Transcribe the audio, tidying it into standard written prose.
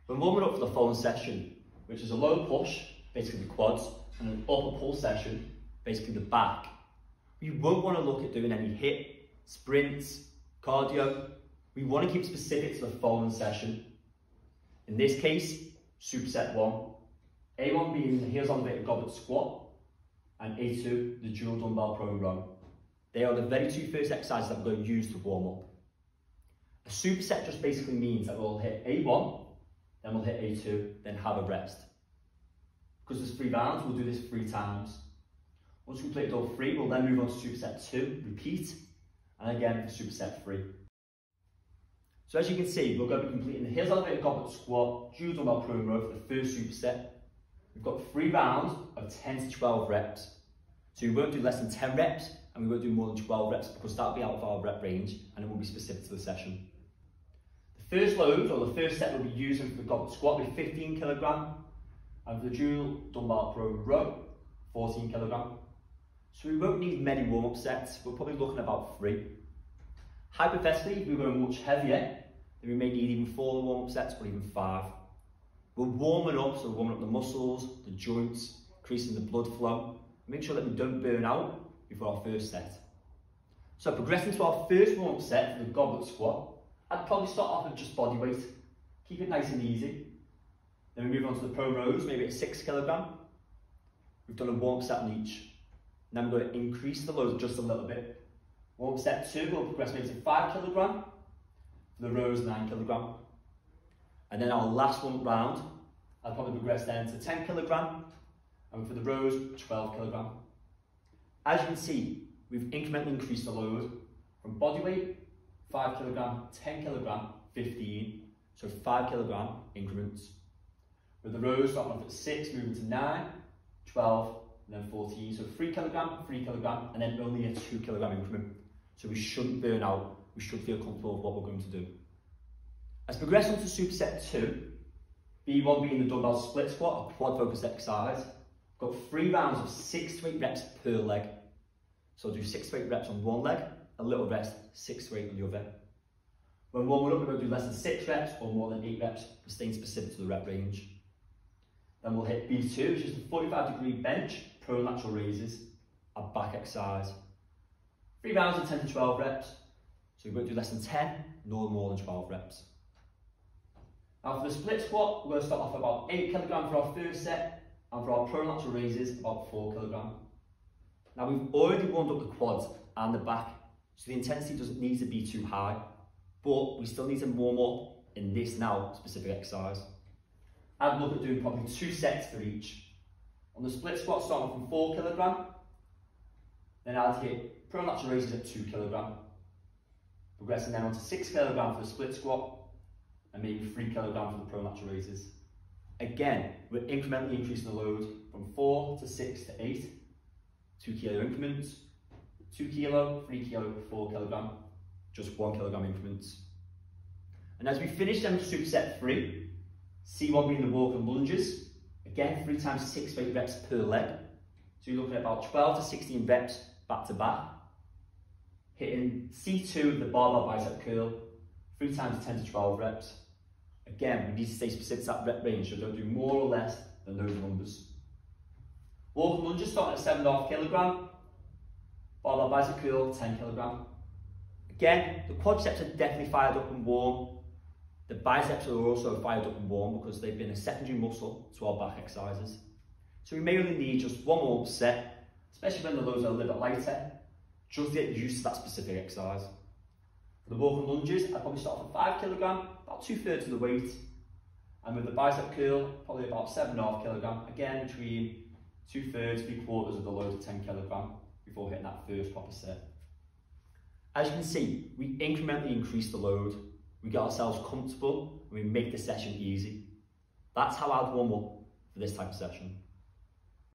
We're warming up for the following session, which is a low push, basically the quads, and an upper pull session, basically the back. We won't want to look at doing any HIIT, sprints, cardio. We want to keep specific to the following session. In this case, superset 1. A1 being the heels elevated goblet squat, and A2, the dual dumbbell prone row. They are the very two first exercises that we're going to use to warm up. A superset just basically means that we'll hit A1, then we'll hit A2, then have a rest. Because there's 3 rounds, we'll do this 3 times. Once we complete all 3, we'll then move on to superset 2, repeat, and again for superset 3. So as you can see, we're going to be completing the heels elevated goblet squat, dual dumbbell prone row for the first superset. We've got 3 rounds of 10 to 12 reps. So we won't do less than 10 reps, and we won't do more than 12 reps because that'll be out of our rep range and it will be specific to the session. The first load, or the first set we'll be using for the goblet squat will be 15 kg, and for the dual dumbbell prone row, 14 kg. So we won't need many warm-up sets, we're probably looking at about 3. Hypothetically, if we were going much heavier, then we may need even 4 warm-up sets or even 5. We're warming up, so we're warming up the muscles, the joints, increasing the blood flow, make sure that we don't burn out before our first set. So progressing to our first warm-up set for the goblet squat, I'd probably start off with just body weight. Keep it nice and easy. Then we move on to the prone rows, maybe at 6 kg. We've done a warm-up set on each. And then we're going to increase the loads just a little bit. Warm-up set 2, we'll progress maybe to 5 kg. For the rows, 9 kg. And then our last one round, I'll probably progress then to 10 kg. And for the rows, 12 kg. As you can see, we've incrementally increased the load from body weight, 5 kg, 10 kg, 15, so 5 kg increments. With the rows starting off at 6, moving to 9, 12, and then 14, so 3 kg, 3 kg, and then only a 2 kg increment. So we shouldn't burn out, we should feel comfortable with what we're going to do. As we progress on to superset 2, B1 being the dumbbell split squat, a quad focused exercise. We've got 3 rounds of 6 to 8 reps per leg. So I'll do 6 to 8 reps on one leg, a little rest, 6 to 8 on the other. When warming up, we're going to do less than 6 reps or more than 8 reps, for staying specific to the rep range. Then we'll hit B2, which is the 45-degree bench, prone lateral raises, a back exercise. 3 rounds of 10 to 12 reps, so we won't do less than 10, nor more than 12 reps. Now for the split squat, we're going to start off about 8 kg for our first set, and for our prone lateral raises, about 4 kg. Now we've already warmed up the quads and the back, so the intensity doesn't need to be too high, but we still need to warm up in this now specific exercise. I'd look at doing probably 2 sets for each. On the split squat, starting from 4 kg, then I'd hit prone lateral raises at 2 kg. Progressing then on to 6 kg for the split squat, and maybe 3 kg for the prone lateral raises. Again, we're incrementally increasing the load from 4 to 6 to 8, 2 kg increments, 2 kg, 3 kg, 4 kg, just 1 kg increments. And as we finish them for superset 3, C1 being the walk and lunges, again 3 times 6 to 8 reps per leg. So you're looking at about 12 to 16 reps back to back. Hitting C2, the barbell bicep curl, 3 times 10 to 12 reps. Again, we need to stay specific to that rep range, so don't do more or less than those numbers. Walk and lunges starting at 7.5 kg. Barbell bicep curl, 10 kg. Again, the quadriceps are definitely fired up and warm. The biceps are also fired up and warm because they've been a secondary muscle to our back exercises. So we may only need just one more set, especially when the loads are a little bit lighter, just to get used to that specific exercise. For the walk and lunges, I'd probably start off at 5 kg, about 2/3 of the weight. And with the bicep curl, probably about 7.5 kg, again between 2/3, 3/4 of the load of 10 kg before hitting that first proper set. As you can see, we incrementally increase the load, we get ourselves comfortable, and we make the session easy. That's how I'd warm up for this type of session.